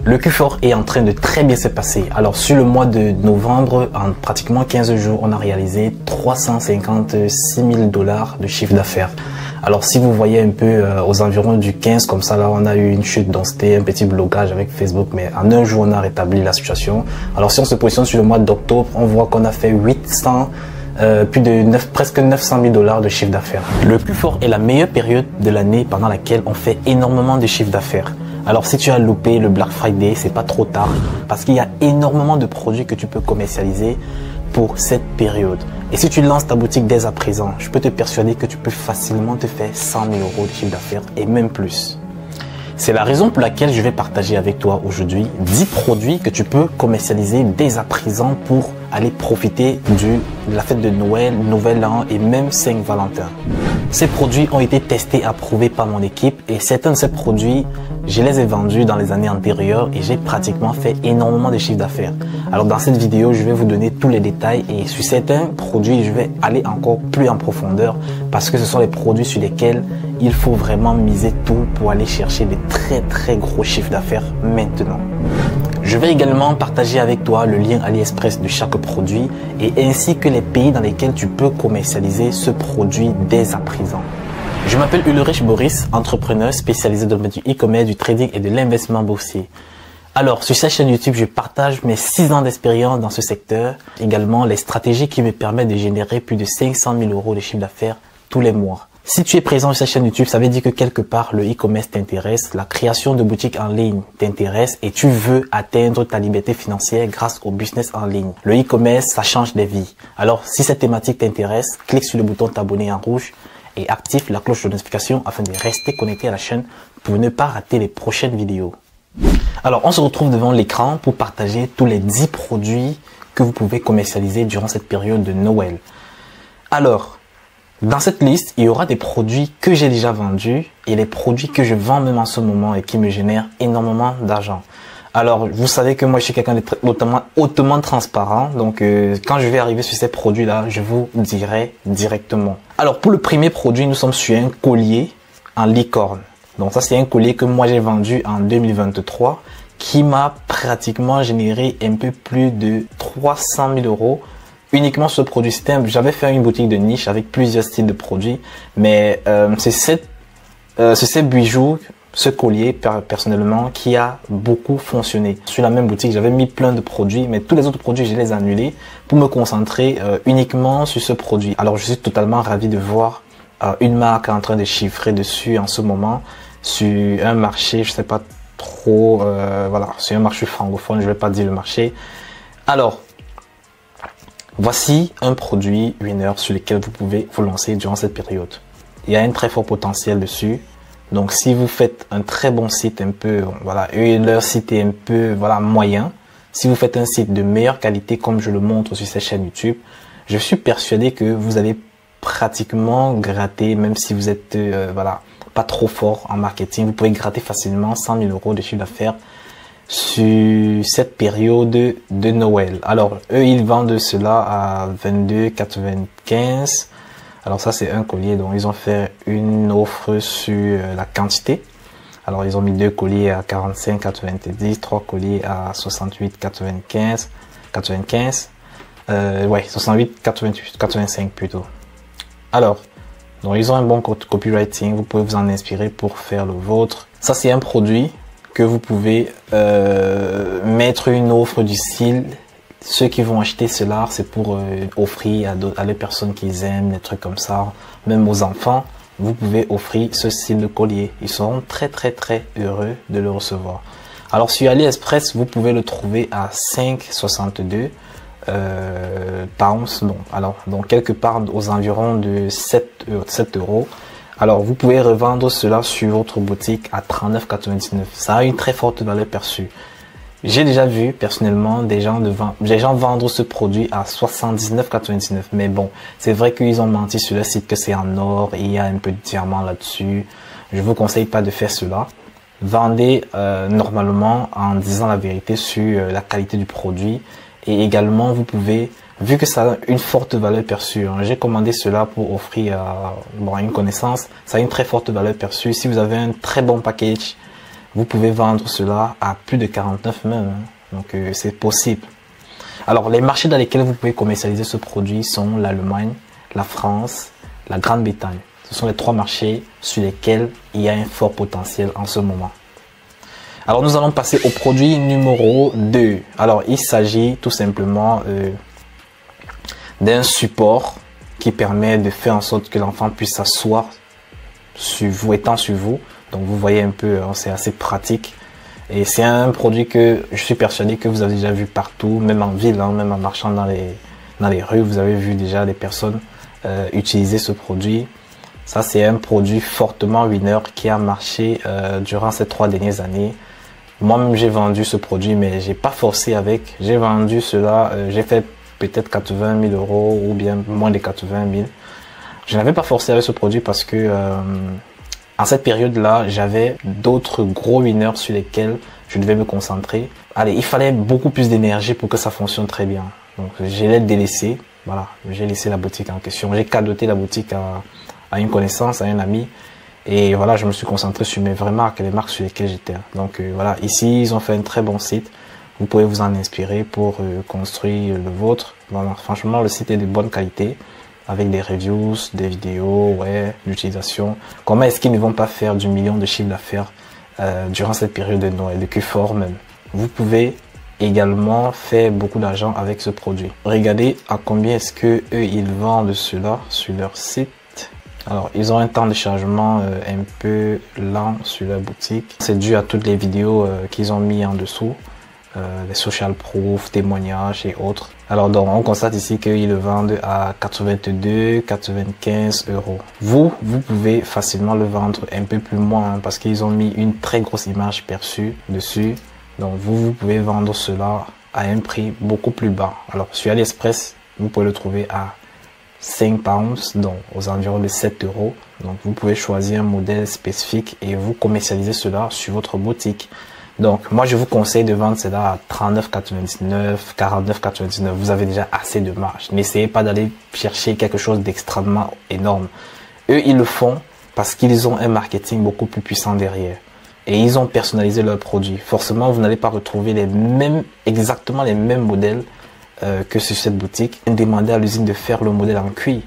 Le Q4 est en train de très bien se passer. Alors sur le mois de novembre, en pratiquement 15 jours, on a réalisé 356 000 $ de chiffre d'affaires. Alors si vous voyez un peu aux environs du 15, comme ça là on a eu une chute, donc c'était un petit blocage avec Facebook, mais en un jour on a rétabli la situation. Alors si on se positionne sur le mois d'octobre, on voit qu'on a fait presque 900 000 $ de chiffre d'affaires. Le Q4 est la meilleure période de l'année pendant laquelle on fait énormément de chiffre d'affaires. Alors si tu as loupé le Black Friday, c'est pas trop tard parce qu'il y a énormément de produits que tu peux commercialiser pour cette période. Et si tu lances ta boutique dès à présent, je peux te persuader que tu peux facilement te faire 100 000 € de chiffre d'affaires et même plus. C'est la raison pour laquelle je vais partager avec toi aujourd'hui 10 produits que tu peux commercialiser dès à présent pour aller profiter de la fête de Noël, Nouvel An et même Saint-Valentin. Ces produits ont été testés, approuvés par mon équipe et certains de ces produits, je les ai vendus dans les années antérieures et j'ai pratiquement fait énormément de chiffre d'affaires. Alors dans cette vidéo, je vais vous donner tous les détails et sur certains produits, je vais aller encore plus en profondeur parce que ce sont les produits sur lesquels il faut vraiment miser tout pour aller chercher des très gros chiffres d'affaires maintenant. Je vais également partager avec toi le lien AliExpress de chaque produit et ainsi que les pays dans lesquels tu peux commercialiser ce produit dès à présent. Je m'appelle Ulrich Boris, entrepreneur spécialisé dans le domaine du e-commerce, du trading et de l'investissement boursier. Alors, sur cette chaîne YouTube, je partage mes 6 ans d'expérience dans ce secteur, également les stratégies qui me permettent de générer plus de 500 000 € de chiffre d'affaires tous les mois. Si tu es présent sur cette chaîne YouTube, ça veut dire que quelque part le e-commerce t'intéresse, la création de boutiques en ligne t'intéresse et tu veux atteindre ta liberté financière grâce au business en ligne. Le e-commerce, ça change des vies. Alors, si cette thématique t'intéresse, clique sur le bouton t'abonner en rouge et active la cloche de notification afin de rester connecté à la chaîne pour ne pas rater les prochaines vidéos. Alors, on se retrouve devant l'écran pour partager tous les 10 produits que vous pouvez commercialiser durant cette période de Noël. Alors, dans cette liste, il y aura des produits que j'ai déjà vendus et les produits que je vends même en ce moment et qui me génèrent énormément d'argent. Alors, vous savez que moi, je suis quelqu'un de hautement transparent. Donc, quand je vais arriver sur ces produits-là, je vous dirai directement. Alors, pour le premier produit, nous sommes sur un collier en licorne. Donc, ça, c'est un collier que moi, j'ai vendu en 2023 qui m'a pratiquement généré un peu plus de 300 000 € uniquement ce produit. J'avais fait une boutique de niche avec plusieurs styles de produits, mais c'est ces bijoux, ce collier personnellement qui a beaucoup fonctionné. Sur la même boutique, j'avais mis plein de produits, mais tous les autres produits, je les ai annulés pour me concentrer uniquement sur ce produit. Alors, je suis totalement ravi de voir une marque en train de chiffrer dessus en ce moment sur un marché, je sais pas trop, voilà, c'est un marché francophone, je vais pas dire le marché. Alors, voici un produit winner sur lequel vous pouvez vous lancer durant cette période. Il y a un très fort potentiel dessus. Donc, si vous faites un très bon site, un peu, voilà, leur site est un peu, voilà, moyen. Si vous faites un site de meilleure qualité, comme je le montre sur cette chaîne YouTube, je suis persuadé que vous allez pratiquement gratter, même si vous êtes, voilà, pas trop fort en marketing, vous pouvez gratter facilement 100 000 € de chiffre d'affaires sur cette période de Noël. Alors, eux, ils vendent cela à 22,95 €. Alors ça, c'est un collier, donc ils ont fait une offre sur la quantité. Alors, ils ont mis 2 colliers à 45,90 €, 3 colliers à 68,95 €, ouais, 68,85 € plutôt. Alors, donc ils ont un bon copywriting, vous pouvez vous en inspirer pour faire le vôtre. Ça, c'est un produit que vous pouvez mettre une offre du style. Ceux qui vont acheter cela, c'est pour offrir à des personnes qu'ils aiment, des trucs comme ça. Même aux enfants, vous pouvez offrir ce style de collier. Ils seront très heureux de le recevoir. Alors sur AliExpress, vous pouvez le trouver à 5,62 pounds. Bon, alors donc quelque part aux environs de 7 €. Alors vous pouvez revendre cela sur votre boutique à 39,99 €. Ça a une très forte valeur perçue. J'ai déjà vu personnellement des gens vendre ce produit à 79,99 €. Mais bon, c'est vrai qu'ils ont menti sur le site que c'est en or et il y a un peu de diamant là-dessus. Je vous conseille pas de faire cela. Vendez normalement en disant la vérité sur la qualité du produit. Et également, vous pouvez, vu que ça a une forte valeur perçue, hein, j'ai commandé cela pour offrir à une connaissance. Ça a une très forte valeur perçue. Si vous avez un très bon package, vous pouvez vendre cela à plus de 49 même. Hein. Donc c'est possible. Alors les marchés dans lesquels vous pouvez commercialiser ce produit sont l'Allemagne, la France, la Grande-Bretagne. Ce sont les 3 marchés sur lesquels il y a un fort potentiel en ce moment. Alors nous allons passer au produit numéro 2. Alors il s'agit tout simplement d'un support qui permet de faire en sorte que l'enfant puisse s'asseoir sur vous, étant sur vous. Donc vous voyez un peu, c'est assez pratique. Et c'est un produit que je suis persuadé que vous avez déjà vu partout, même en ville, hein, même en marchant dans les rues, vous avez vu déjà des personnes utiliser ce produit. Ça c'est un produit fortement winner qui a marché durant ces 3 dernières années. Moi-même j'ai vendu ce produit, mais j'ai pas forcé avec. J'ai vendu cela, j'ai fait peut-être 80 000 euros ou bien moins de 80 000. Je n'avais pas forcé avec ce produit parce que en cette période-là, j'avais d'autres gros winners sur lesquels je devais me concentrer. Allez, il fallait beaucoup plus d'énergie pour que ça fonctionne très bien. Donc je l'ai délaissé. Voilà, j'ai laissé la boutique en question. J'ai cadoté la boutique à une connaissance, à un ami. Et voilà, je me suis concentré sur mes vraies marques, les marques sur lesquelles j'étais. Donc voilà, ici, ils ont fait un très bon site. Vous pouvez vous en inspirer pour construire le vôtre. Voilà, franchement, le site est de bonne qualité, avec des reviews, des vidéos, ouais, d'utilisation. Comment est-ce qu'ils ne vont pas faire du million de chiffre d'affaires durant cette période de Noël, de Q4 même. Vous pouvez également faire beaucoup d'argent avec ce produit. Regardez à combien est-ce que eux ils vendent cela sur leur site. Alors, ils ont un temps de chargement un peu lent sur leur boutique. C'est dû à toutes les vidéos qu'ils ont mis en dessous. Les social proof, témoignages et autres. Alors donc on constate ici qu'ils le vendent à 82, 95 euros. Vous pouvez facilement le vendre un peu plus moins hein, parce qu'ils ont mis une très grosse image perçue dessus. Donc vous pouvez vendre cela à un prix beaucoup plus bas. Alors sur AliExpress, vous pouvez le trouver à 5 pounds, donc aux environs de 7 euros. Donc vous pouvez choisir un modèle spécifique et vous commercialiser cela sur votre boutique. Donc, moi, je vous conseille de vendre cela à 39,99, 49,99. Vous avez déjà assez de marge. N'essayez pas d'aller chercher quelque chose d'extrêmement énorme. Eux, ils le font parce qu'ils ont un marketing beaucoup plus puissant derrière. Et ils ont personnalisé leurs produits. Forcément, vous n'allez pas retrouver exactement les mêmes modèles que sur cette boutique. Demandez à l'usine de faire le modèle en cuir,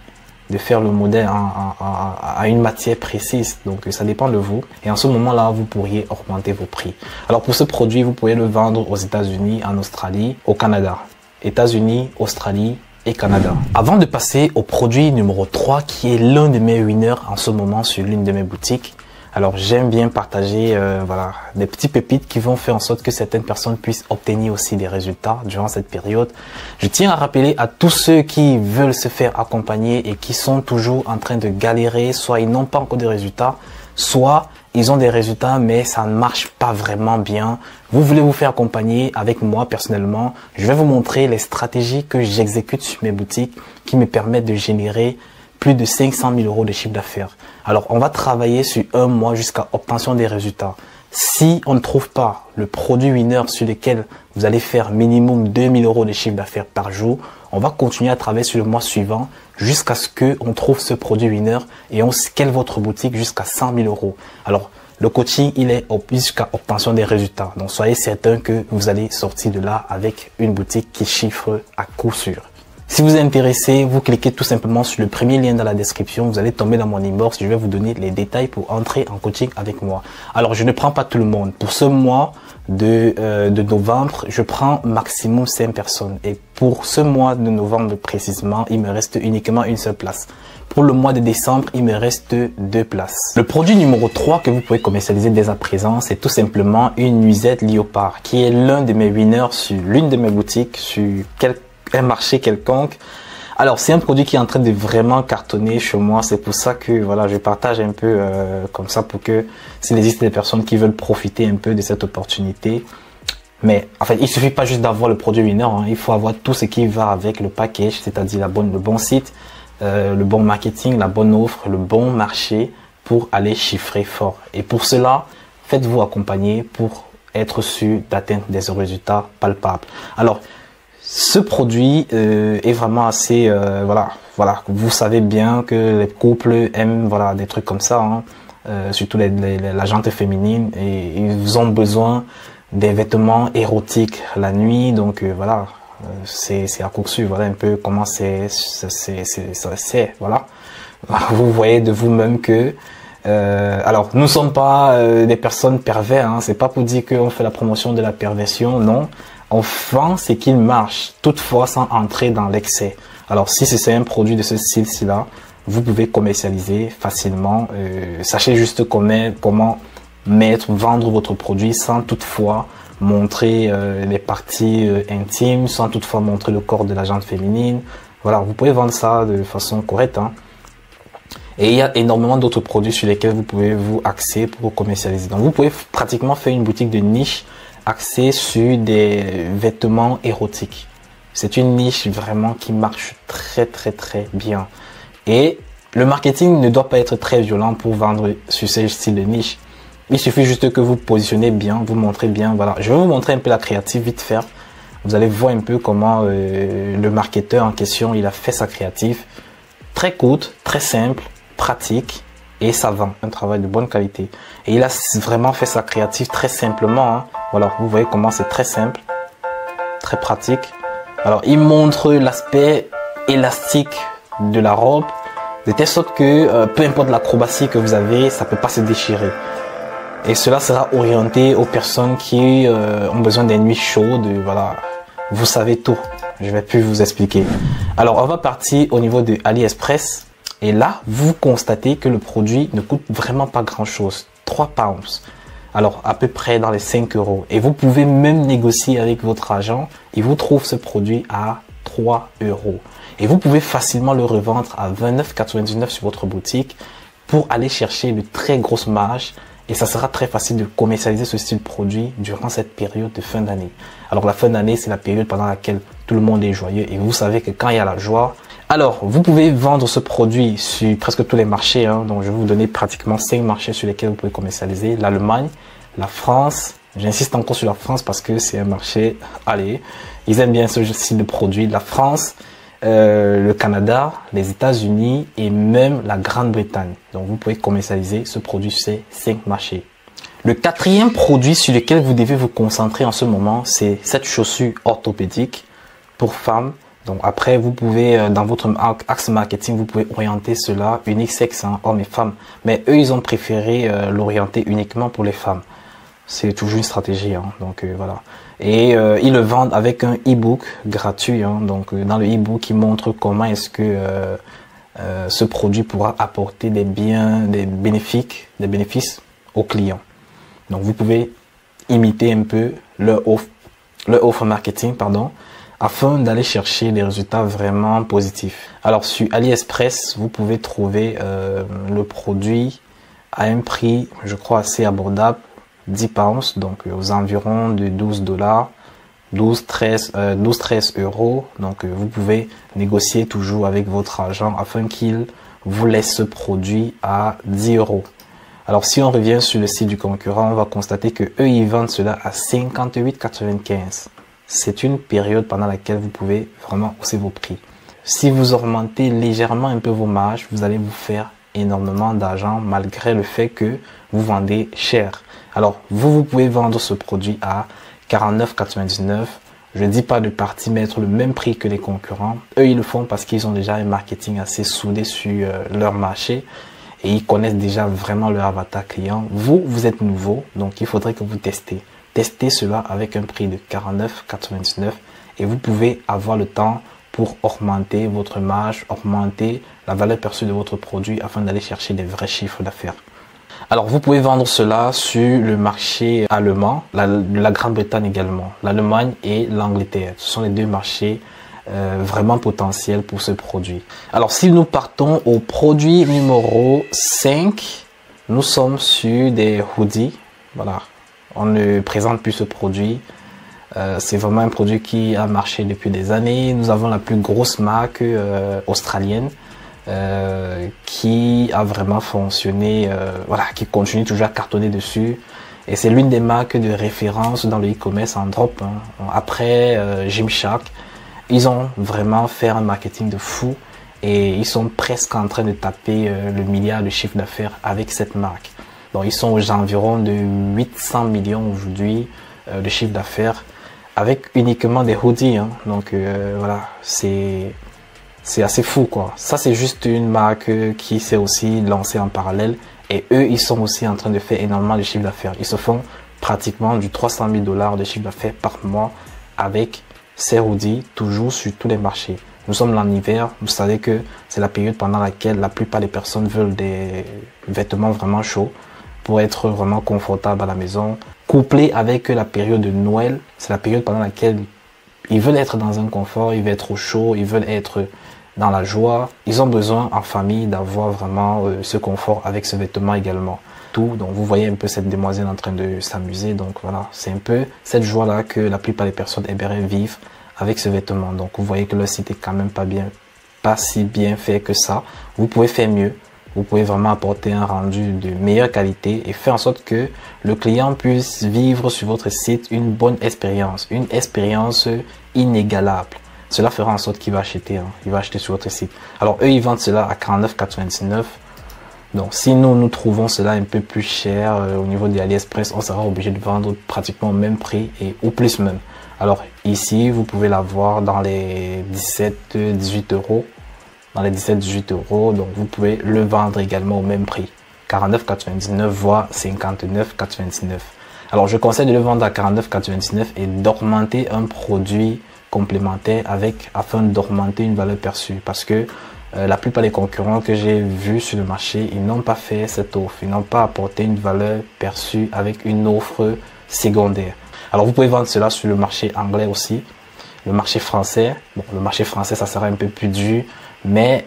de faire le modèle à une matière précise. Donc ça dépend de vous. Et en ce moment-là, vous pourriez augmenter vos prix. Alors pour ce produit, vous pouvez le vendre aux États-Unis, en Australie, au Canada. États-Unis, Australie et Canada. Avant de passer au produit numéro 3, qui est l'un de mes winners en ce moment sur l'une de mes boutiques. Alors j'aime bien partager voilà, des petits pépites qui vont faire en sorte que certaines personnes puissent obtenir aussi des résultats durant cette période. Je tiens à rappeler à tous ceux qui veulent se faire accompagner et qui sont toujours en train de galérer, soit ils n'ont pas encore de résultats, soit ils ont des résultats mais ça ne marche pas vraiment bien. Vous voulez vous faire accompagner avec moi personnellement. Je vais vous montrer les stratégies que j'exécute sur mes boutiques qui me permettent de générer plus de 500 000 euros de chiffre d'affaires. Alors, on va travailler sur un mois jusqu'à obtention des résultats. Si on ne trouve pas le produit winner sur lequel vous allez faire minimum 2000 euros de chiffre d'affaires par jour, on va continuer à travailler sur le mois suivant jusqu'à ce qu'on trouve ce produit winner et on scale votre boutique jusqu'à 100 000 euros. Alors, le coaching, il est jusqu'à obtention des résultats. Donc, soyez certain que vous allez sortir de là avec une boutique qui chiffre à coup sûr. Si vous êtes intéressé, vous cliquez tout simplement sur le premier lien dans la description. Vous allez tomber dans mon inbox. Je vais vous donner les détails pour entrer en coaching avec moi. Alors, je ne prends pas tout le monde. Pour ce mois de novembre, je prends maximum 5 personnes. Et pour ce mois de novembre précisément, il me reste uniquement une seule place. Pour le mois de décembre, il me reste 2 places. Le produit numéro 3 que vous pouvez commercialiser dès à présent, c'est tout simplement une nuisette léopard qui est l'un de mes winners sur l'une de mes boutiques, sur un marché quelconque. Alors c'est un produit qui est en train de vraiment cartonner chez moi, c'est pour ça que voilà, je partage un peu comme ça pour que s'il existe des personnes qui veulent profiter un peu de cette opportunité. Mais en fait, il suffit pas juste d'avoir le produit winner, hein. Il faut avoir tout ce qui va avec le package, c'est-à-dire le bon site, le bon marketing, la bonne offre, le bon marché pour aller chiffrer fort. Et pour cela, faites-vous accompagner pour être sûr d'atteindre des résultats palpables. Alors, ce produit est vraiment assez, voilà, vous savez bien que les couples aiment voilà, des trucs comme ça, hein. surtout la gente féminine, et ils ont besoin des vêtements érotiques la nuit. Donc voilà, c'est raccourci. Voilà un peu comment c'est voilà. Vous voyez de vous-même que alors nous ne sommes pas des personnes pervers, hein. C'est pas pour dire qu'on fait la promotion de la perversion, non. On vend ce qu'il marche, toutefois sans entrer dans l'excès. Alors si c'est un produit de ce style-ci-là, vous pouvez commercialiser facilement. Sachez juste comment vendre votre produit sans toutefois montrer les parties intimes, sans toutefois montrer le corps de la gente féminine. Voilà, vous pouvez vendre ça de façon correcte, hein. Et il y a énormément d'autres produits sur lesquels vous pouvez vous axer pour commercialiser. Donc vous pouvez pratiquement faire une boutique de niche axée sur des vêtements érotiques. C'est une niche vraiment qui marche très bien. Et le marketing ne doit pas être très violent pour vendre sur ce style de niche. Il suffit juste que vous positionnez bien, vous montrez bien. Voilà, je vais vous montrer un peu la créative vite fait. Vous allez voir un peu comment le marketeur en question, il a fait sa créative. Très courte, très simple, pratique, et ça vend. Un travail de bonne qualité. Et il a vraiment fait sa créative très simplement, hein. Voilà, vous voyez comment c'est très simple, très pratique. Alors, il montre l'aspect élastique de la robe, de telle sorte que peu importe l'acrobatie que vous avez, ça peut pas se déchirer. Et cela sera orienté aux personnes qui ont besoin des nuits chaudes. Voilà, vous savez tout. Je vais plus vous expliquer. Alors, on va partir au niveau de AliExpress. Et là, vous constatez que le produit ne coûte vraiment pas grand-chose. 3 pounds. Alors, à peu près dans les 5 euros. Et vous pouvez même négocier avec votre agent. Il vous trouve ce produit à 3 euros. Et vous pouvez facilement le revendre à 29,99 sur votre boutique pour aller chercher de très grosses marges. Et ça sera très facile de commercialiser ce style de produit durant cette période de fin d'année. Alors, la fin d'année, c'est la période pendant laquelle tout le monde est joyeux. Et vous savez que quand il y a la joie, alors, vous pouvez vendre ce produit sur presque tous les marchés, hein. Donc, je vais vous donner pratiquement 5 marchés sur lesquels vous pouvez commercialiser. L'Allemagne, la France. J'insiste encore sur la France parce que c'est un marché, allez, ils aiment bien ce style de produit. La France, le Canada, les États-Unis et même la Grande-Bretagne. Donc, vous pouvez commercialiser ce produit sur ces 5 marchés. Le quatrième produit sur lequel vous devez vous concentrer en ce moment, c'est cette chaussure orthopédique pour femmes. Donc après, vous pouvez, dans votre axe marketing, vous pouvez orienter cela unisexe, hein, hommes et femmes. Mais eux, ils ont préféré l'orienter uniquement pour les femmes. C'est toujours une stratégie, hein, donc voilà. Et ils le vendent avec un e-book gratuit. Hein, donc dans le e-book, ils montrent comment est-ce que ce produit pourra apporter des bénéfices aux clients. Donc vous pouvez imiter un peu leur offre marketing, pardon, afin d'aller chercher des résultats vraiment positifs. Alors sur AliExpress, vous pouvez trouver le produit à un prix, je crois, assez abordable, 10 pounds, donc aux environs de 12 dollars, 12-13 euros. Donc vous pouvez négocier toujours avec votre agent afin qu'il vous laisse ce produit à 10 euros. Alors si on revient sur le site du concurrent, on va constater que eux ils vendent cela à 58,95. C'est une période pendant laquelle vous pouvez vraiment hausser vos prix. Si vous augmentez légèrement un peu vos marges, vous allez vous faire énormément d'argent malgré le fait que vous vendez cher. Alors, vous pouvez vendre ce produit à 49,99. Je ne dis pas de partie mettre le même prix que les concurrents. Eux, ils le font parce qu'ils ont déjà un marketing assez soudé sur leur marché et ils connaissent déjà vraiment leur avatar client. Vous êtes nouveau, donc il faudrait que vous testez. Testez cela avec un prix de 49,99 et vous pouvez avoir le temps pour augmenter votre marge, augmenter la valeur perçue de votre produit afin d'aller chercher des vrais chiffres d'affaires. Alors, vous pouvez vendre cela sur le marché allemand, la Grande-Bretagne également, l'Allemagne et l'Angleterre. Ce sont les deux marchés vraiment potentiels pour ce produit. Alors, si nous partons au produit numéro 5, nous sommes sur des hoodies. Voilà, on ne présente plus ce produit. C'est vraiment un produit qui a marché depuis des années. Nous avons la plus grosse marque australienne qui a vraiment fonctionné, voilà, qui continue toujours à cartonner dessus. Et c'est l'une des marques de référence dans le e-commerce en drop. Hein. Après Gymshark, ils ont vraiment fait un marketing de fou et ils sont presque en train de taper le milliard de chiffre d'affaires avec cette marque. Donc ils sont aux environs de 800 millions aujourd'hui de chiffre d'affaires avec uniquement des hoodies. Hein. Donc voilà, c'est assez fou quoi. Ça c'est juste une marque qui s'est aussi lancée en parallèle et eux ils sont aussi en train de faire énormément de chiffre d'affaires. Ils se font pratiquement du 300 000 $ de chiffre d'affaires par mois avec ces hoodies, toujours sur tous les marchés. Nous sommes en hiver, vous savez que c'est la période pendant laquelle la plupart des personnes veulent des vêtements vraiment chauds pour être vraiment confortable à la maison. Couplé avec la période de Noël, c'est la période pendant laquelle ils veulent être dans un confort, ils veulent être au chaud, ils veulent être dans la joie. Ils ont besoin en famille d'avoir vraiment ce confort avec ce vêtement également. Tout, donc vous voyez un peu cette demoiselle en train de s'amuser. Donc voilà, c'est un peu cette joie-là que la plupart des personnes aimeraient vivre avec ce vêtement. Donc vous voyez que le site est quand même pas si bien fait que ça. Vous pouvez faire mieux. Vous pouvez vraiment apporter un rendu de meilleure qualité et faire en sorte que le client puisse vivre sur votre site une bonne expérience, une expérience inégalable. Cela fera en sorte qu'il va acheter, hein, il va acheter sur votre site. Alors eux, ils vendent cela à 49,99 €. Donc si nous trouvons cela un peu plus cher au niveau de AliExpress, on sera obligé de vendre pratiquement au même prix ou plus même. Alors ici, vous pouvez l'avoir dans les 17-18 €. Dans les 17-18 €, donc vous pouvez le vendre également au même prix. 49,99 voire 59,99. Alors je conseille de le vendre à 49,99 et d'augmenter un produit complémentaire afin d'augmenter une valeur perçue. Parce que la plupart des concurrents que j'ai vus sur le marché, ils n'ont pas fait cette offre. Ils n'ont pas apporté une valeur perçue avec une offre secondaire. Alors vous pouvez vendre cela sur le marché anglais aussi. Le marché français, bon, le marché français ça sera un peu plus dur, mais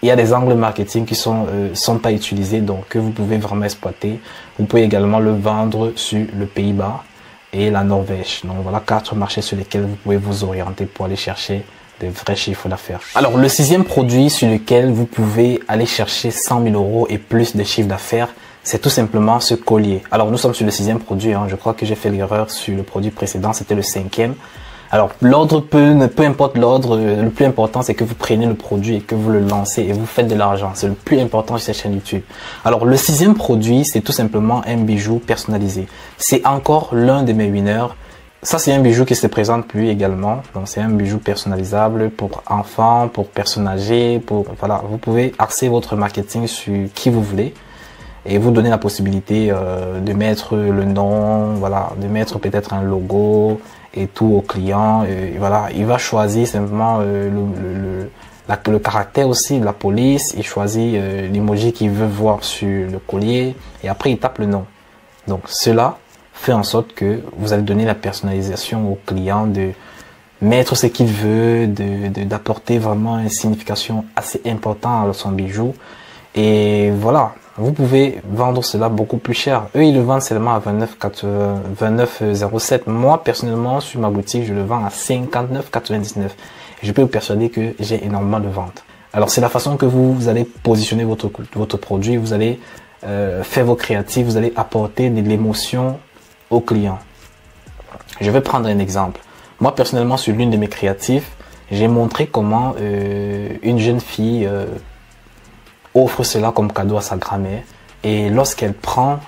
il y a des angles marketing qui sont pas utilisés, donc que vous pouvez vraiment exploiter. Vous pouvez également le vendre sur le Pays-Bas et la Norvège. Donc voilà 4 marchés sur lesquels vous pouvez vous orienter pour aller chercher des vrais chiffres d'affaires. Alors le 6e produit sur lequel vous pouvez aller chercher 100 000 € et plus de chiffre d'affaires, c'est tout simplement ce collier. Alors nous sommes sur le 6e produit, hein. Je crois que j'ai fait l'erreur sur le produit précédent, c'était le 5e. Alors l'ordre peu importe l'ordre, le plus important c'est que vous preniez le produit et que vous le lancez et vous faites de l'argent. C'est le plus important sur cette chaîne YouTube. Alors le 6e produit, c'est tout simplement un bijou personnalisé. C'est encore l'un de mes winners. Ça c'est un bijou qui se présente plus également. Donc c'est un bijou personnalisable pour enfants, pour personnes âgées, voilà, vous pouvez axer votre marketing sur qui vous voulez. Et vous donner la possibilité de mettre le nom, voilà, de mettre peut-être un logo et tout au client. Et voilà, il va choisir simplement le caractère aussi de la police. Il choisit l'emoji qu'il veut voir sur le collier et après il tape le nom. Donc cela fait en sorte que vous allez donner la personnalisation au client de mettre ce qu'il veut, d'apporter vraiment une signification assez importante à son bijou. Et voilà. Vous pouvez vendre cela beaucoup plus cher. Eux, ils le vendent seulement à 29,07. Moi, personnellement, sur ma boutique, je le vends à 59,99. Et je peux vous persuader que j'ai énormément de ventes. Alors, c'est la façon que vous allez positionner votre produit. Vous allez faire vos créatifs. Vous allez apporter de l'émotion au client. Je vais prendre un exemple. Moi, personnellement, sur l'une de mes créatifs, j'ai montré comment une jeune fille offre cela comme cadeau à sa grand-mère et lorsqu'elle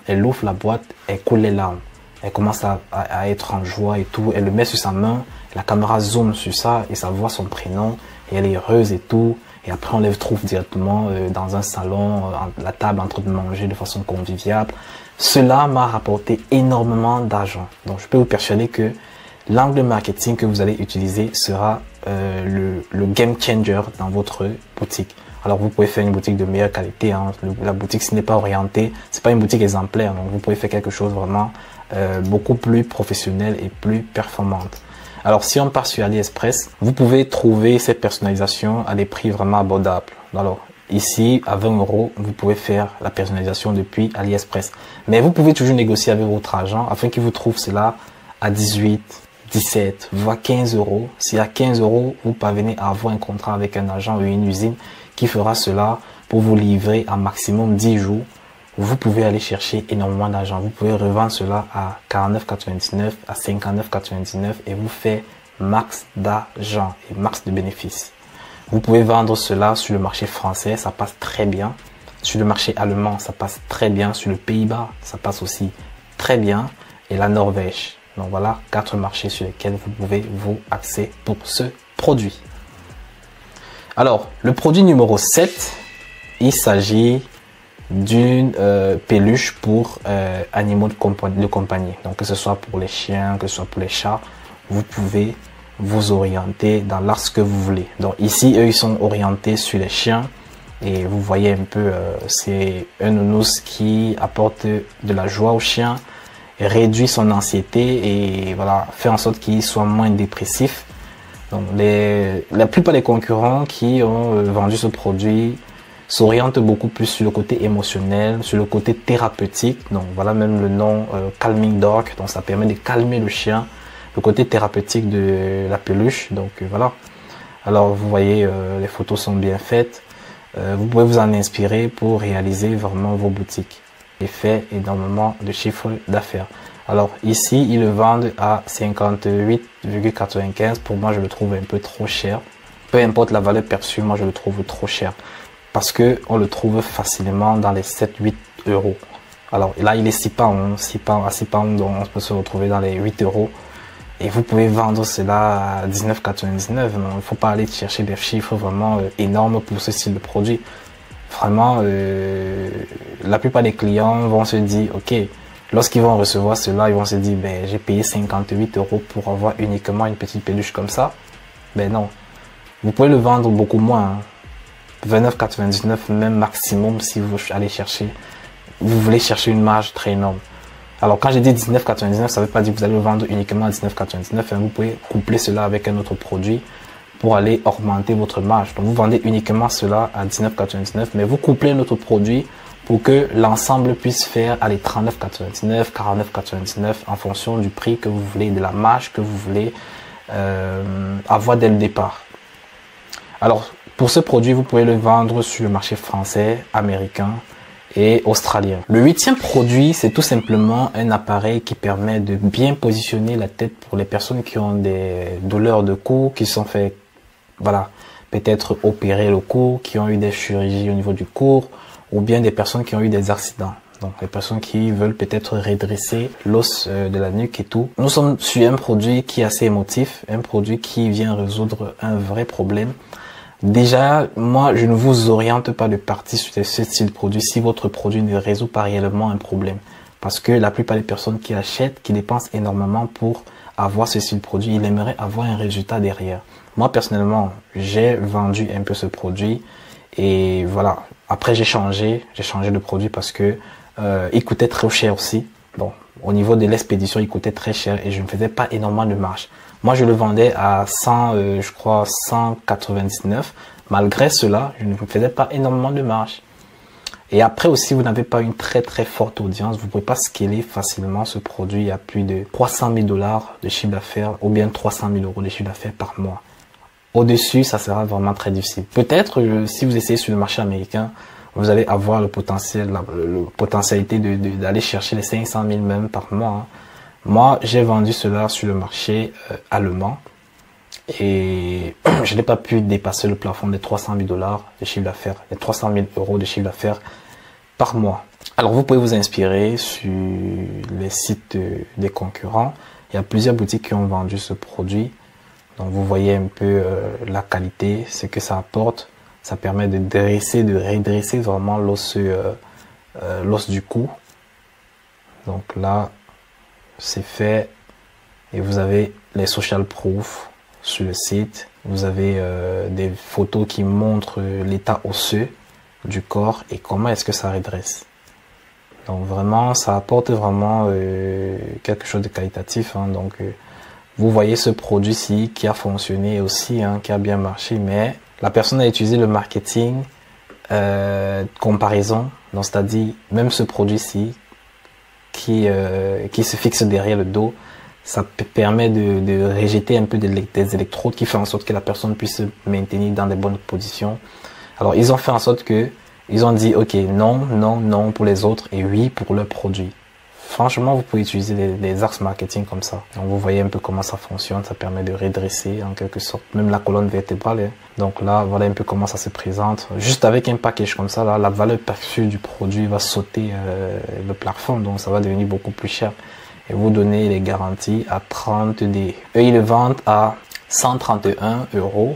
ouvre la boîte, elle coule les larmes. Elle commence à être en joie et tout. Elle le met sur sa main, la caméra zoome sur ça et ça voit son prénom et elle est heureuse et tout. Et après on les trouve directement dans un salon, à la table en train de manger de façon conviviale. Cela m'a rapporté énormément d'argent. Donc je peux vous persuader que l'angle marketing que vous allez utiliser sera le game changer dans votre boutique. Alors vous pouvez faire une boutique de meilleure qualité. Hein. La boutique, ce n'est pas orienté, c'est pas une boutique exemplaire. Donc vous pouvez faire quelque chose vraiment beaucoup plus professionnel et plus performante. Alors si on part sur AliExpress, vous pouvez trouver cette personnalisation à des prix vraiment abordables. Alors ici, à 20 €, vous pouvez faire la personnalisation depuis AliExpress. Mais vous pouvez toujours négocier avec votre agent afin qu'il vous trouve cela à 18, 17, voire 15 €. Si à 15 €, vous parvenez à avoir un contrat avec un agent ou une usine qui fera cela pour vous livrer en maximum 10 jours, vous pouvez aller chercher énormément d'argent. Vous pouvez revendre cela à 49,99, à 59,99 et vous faire max d'argent et max de bénéfices. Vous pouvez vendre cela sur le marché français, ça passe très bien. Sur le marché allemand, ça passe très bien. Sur le Pays-Bas, ça passe aussi très bien. Et la Norvège. Donc voilà, 4 marchés sur lesquels vous pouvez vous axer pour ce produit. Alors, le produit numéro 7, il s'agit d'une peluche pour animaux de compagnie. Donc que ce soit pour les chiens, que ce soit pour les chats, vous pouvez vous orienter dans l'art que vous voulez. Donc ici, eux, ils sont orientés sur les chiens. Et vous voyez un peu, c'est un nounours qui apporte de la joie aux chiens, réduit son anxiété et voilà, fait en sorte qu'il soit moins dépressif. Donc la plupart des concurrents qui ont vendu ce produit s'orientent beaucoup plus sur le côté émotionnel, sur le côté thérapeutique. Donc voilà même le nom Calming Dog, donc ça permet de calmer le chien, le côté thérapeutique de la peluche. Donc voilà. Alors vous voyez, les photos sont bien faites. Vous pouvez vous en inspirer pour réaliser vraiment vos boutiques et fait énormément de chiffre d'affaires. Alors ici, ils le vendent à 58,95. Pour moi, je le trouve un peu trop cher. Peu importe la valeur perçue, moi je le trouve trop cher. Parce que on le trouve facilement dans les 7-8 euros. Alors là, il est 6 pounds, 6 pounds, donc on peut se retrouver dans les 8 euros. Et vous pouvez vendre cela à 19,99. Il ne faut pas aller chercher des chiffres vraiment énormes pour ce style de produit. Vraiment, la plupart des clients vont se dire, ok, lorsqu'ils vont recevoir cela, ils vont se dire, ben, j'ai payé 58 euros pour avoir uniquement une petite peluche comme ça. Ben non, vous pouvez le vendre beaucoup moins. Hein. 29,99 même maximum si vous allez chercher, vous voulez chercher une marge très énorme. Alors quand j'ai dit 19,99, ça ne veut pas dire que vous allez le vendre uniquement à 19,99. Hein. Vous pouvez coupler cela avec un autre produit pour aller augmenter votre marge. Donc vous vendez uniquement cela à 19,99, mais vous couplez un autre produit pour que l'ensemble puisse faire aller 39,99, 49,99 en fonction du prix que vous voulez, de la marge que vous voulez avoir dès le départ. Alors pour ce produit, vous pouvez le vendre sur le marché français, américain et australien. Le 8e produit, c'est tout simplement un appareil qui permet de bien positionner la tête pour les personnes qui ont des douleurs de cou, qui sont fait, voilà, peut-être opérer le cou, qui ont eu des chirurgies au niveau du cou, ou bien des personnes qui ont eu des accidents. Donc les personnes qui veulent peut-être redresser l'os de la nuque et tout. Nous sommes sur un produit qui est assez émotif, un produit qui vient résoudre un vrai problème. Déjà, moi, je ne vous oriente pas de partir sur ce style de produit si votre produit ne résout pas réellement un problème. Parce que la plupart des personnes qui achètent, qui dépensent énormément pour avoir ce style de produit, ils aimeraient avoir un résultat derrière. Moi, personnellement, j'ai vendu un peu ce produit et voilà. Après, j'ai changé de produit parce que il coûtait trop cher aussi. Bon, au niveau de l'expédition, il coûtait très cher et je ne faisais pas énormément de marge. Moi, je le vendais à 100, je crois 199. Malgré cela, je ne faisais pas énormément de marge. Et après aussi, vous n'avez pas une très forte audience. Vous ne pouvez pas scaler facilement ce produit à plus de 300 000 $ de chiffre d'affaires ou bien 300 000 € de chiffre d'affaires par mois. Au-dessus, ça sera vraiment très difficile. Peut-être, si vous essayez sur le marché américain, vous allez avoir le potentiel, la potentialité d'aller chercher les 500 000 même par mois. Hein. Moi, j'ai vendu cela sur le marché allemand et je n'ai pas pu dépasser le plafond des 300 000 $ de chiffre d'affaires, les 300 000 € de chiffre d'affaires par mois. Alors, vous pouvez vous inspirer sur les sites des concurrents. Il y a plusieurs boutiques qui ont vendu ce produit. Donc, vous voyez un peu la qualité, ce que ça apporte. Ça permet de redresser vraiment l'os du cou. Donc là, c'est fait et vous avez les social proof sur le site. Vous avez des photos qui montrent l'état osseux du corps et comment est-ce que ça redresse. Donc vraiment, ça apporte vraiment quelque chose de qualitatif. Hein. Donc vous voyez ce produit-ci qui a fonctionné aussi, hein, qui a bien marché, mais la personne a utilisé le marketing comparaison. Donc c'est-à-dire même ce produit-ci qui se fixe derrière le dos, ça permet de rejeter un peu des électrodes qui fait en sorte que la personne puisse se maintenir dans des bonnes positions. Alors ils ont fait en sorte que ils ont dit ok, non pour les autres et oui pour leur produit. franchement, vous pouvez utiliser les axes marketing comme ça. Donc, vous voyez un peu comment ça fonctionne. Ça permet de redresser en quelque sorte même la colonne vertébrale. Hein. Donc là, voilà un peu comment ça se présente. Juste avec un package comme ça, là, la valeur perçue du produit va sauter le plafond. Donc, ça va devenir beaucoup plus cher. Et vous donnez les garanties à 30 D. Eux, ils le vendent à 131 €.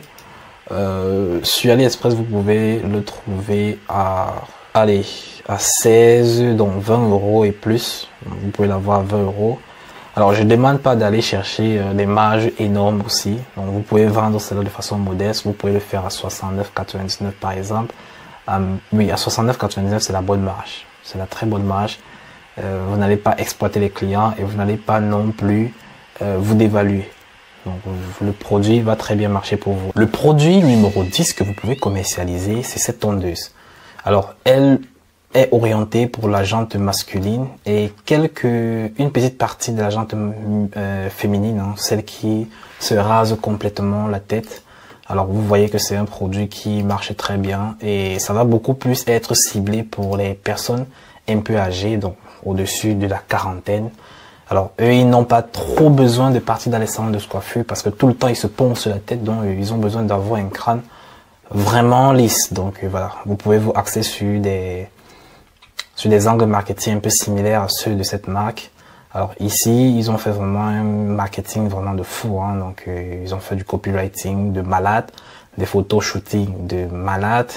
Sur AliExpress, vous pouvez le trouver à 16, donc 20 € et plus. Vous pouvez l'avoir à 20 €. Alors, je ne demande pas d'aller chercher des marges énormes aussi. Donc, vous pouvez vendre cela de façon modeste. Vous pouvez le faire à 69,99 par exemple. Oui, à 69,99, c'est la bonne marge. C'est la très bonne marge. Vous n'allez pas exploiter les clients et vous n'allez pas non plus vous dévaluer. Donc, le produit va très bien marcher pour vous. Le produit numéro 10 que vous pouvez commercialiser, c'est cette tondeuse. Alors, elle est orientée pour la jante masculine et une petite partie de la jante féminine, hein, celle qui se rase complètement la tête. Alors, vous voyez que c'est un produit qui marche très bien et ça va beaucoup plus être ciblé pour les personnes un peu âgées, donc au-dessus de la quarantaine. Alors, eux, ils n'ont pas trop besoin de partir dans les salons de coiffure parce que tout le temps, ils se poncent sur la tête. Donc, ils ont besoin d'avoir un crâne vraiment lisse. Donc, voilà, vous pouvez vous axer sur des angles marketing un peu similaires à ceux de cette marque. Alors, ici, ils ont fait vraiment un marketing vraiment de fou. Hein. Donc, ils ont fait du copywriting de malade, des photos shooting de malade.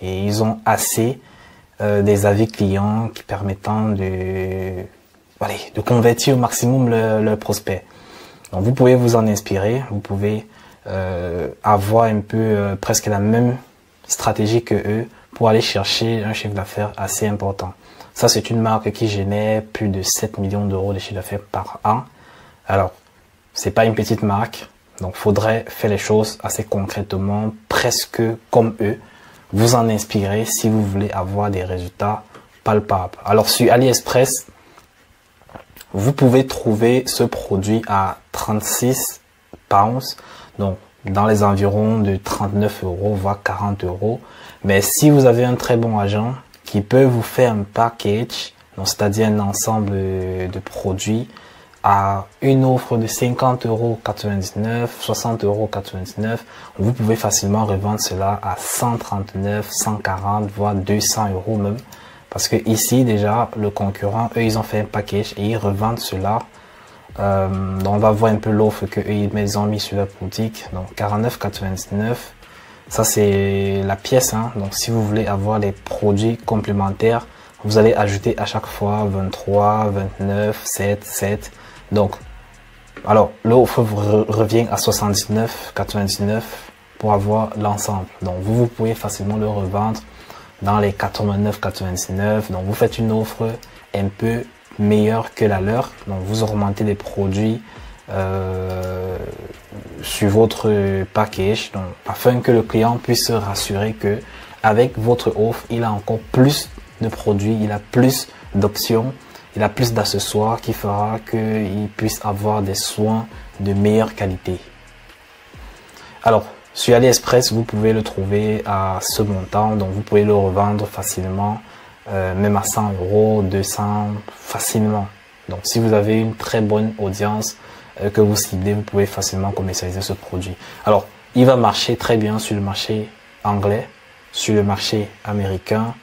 Et ils ont assez des avis clients qui permettant de convertir au maximum leurs prospects. Donc, vous pouvez vous en inspirer, vous pouvez avoir un peu presque la même stratégie que eux pour aller chercher un chiffre d'affaires assez important. Ça, c'est une marque qui génère plus de 7 millions d'euros de chiffre d'affaires par an. Alors, c'est pas une petite marque, donc faudrait faire les choses assez concrètement, presque comme eux. Vous en inspirer si vous voulez avoir des résultats palpables. Alors, sur AliExpress, vous pouvez trouver ce produit à 36 pounds, donc dans les environs de 39 €, voire 40 €. Mais si vous avez un très bon agent qui peut vous faire un package, c'est-à-dire un ensemble de produits à une offre de 50,99 €, 60,99 €, vous pouvez facilement revendre cela à 139, 140, voire 200 € même. Parce que ici, déjà, le concurrent, eux, ils ont fait un package et ils revendent cela. Donc, on va voir un peu l'offre que ils ont mis sur leur boutique. Donc, 49,99 €. Ça, c'est la pièce. Hein. Donc, si vous voulez avoir des produits complémentaires, vous allez ajouter à chaque fois 23, 29, 7, 7. Donc, alors, l'offre revient à 79,99 € pour avoir l'ensemble. Donc, vous pouvez facilement le revendre dans les 89,99 €. Donc, vous faites une offre un peu meilleure que la leur. Donc, vous augmentez les produits sur votre package, donc, afin que le client puisse se rassurer que avec votre offre, il a encore plus de produits, il a plus d'options, il a plus d'accessoires qui fera qu'il puisse avoir des soins de meilleure qualité. Alors, sur AliExpress, vous pouvez le trouver à ce montant, donc vous pouvez le revendre facilement, même à 100 €, 200 facilement. Donc, si vous avez une très bonne audience que vous ciblez, vous pouvez facilement commercialiser ce produit. Alors, il va marcher très bien sur le marché anglais, sur le marché américain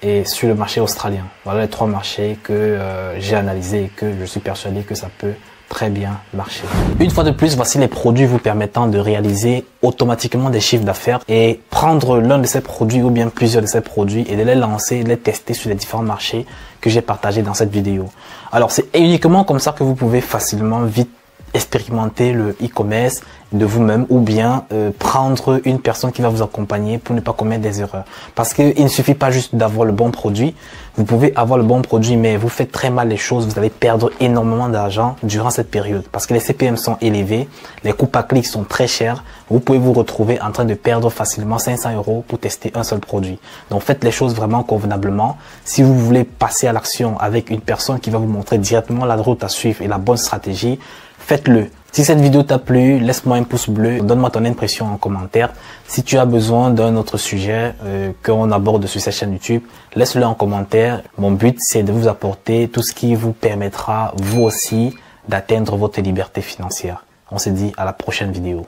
et sur le marché australien. Voilà les trois marchés que j'ai analysés et que je suis persuadé que ça peut très bien marcher. Une fois de plus, voici les produits vous permettant de réaliser automatiquement des chiffres d'affaires et prendre l'un de ces produits ou bien plusieurs de ces produits et de les lancer, de les tester sur les différents marchés que j'ai partagés dans cette vidéo. Alors, c'est uniquement comme ça que vous pouvez facilement, vite expérimenter le e-commerce de vous-même ou bien prendre une personne qui va vous accompagner pour ne pas commettre des erreurs. Parce qu'il ne suffit pas juste d'avoir le bon produit. Vous pouvez avoir le bon produit, mais vous faites très mal les choses. Vous allez perdre énormément d'argent durant cette période. Parce que les CPM sont élevés, les coûts par clic sont très chers. Vous pouvez vous retrouver en train de perdre facilement 500 € pour tester un seul produit. Donc faites les choses vraiment convenablement. Si vous voulez passer à l'action avec une personne qui va vous montrer directement la route à suivre et la bonne stratégie, faites-le. Si cette vidéo t'a plu, laisse-moi un pouce bleu, donne-moi ton impression en commentaire. Si tu as besoin d'un autre sujet qu'on aborde sur cette chaîne YouTube, laisse-le en commentaire. Mon but, c'est de vous apporter tout ce qui vous permettra, vous aussi, d'atteindre votre liberté financière. On se dit à la prochaine vidéo.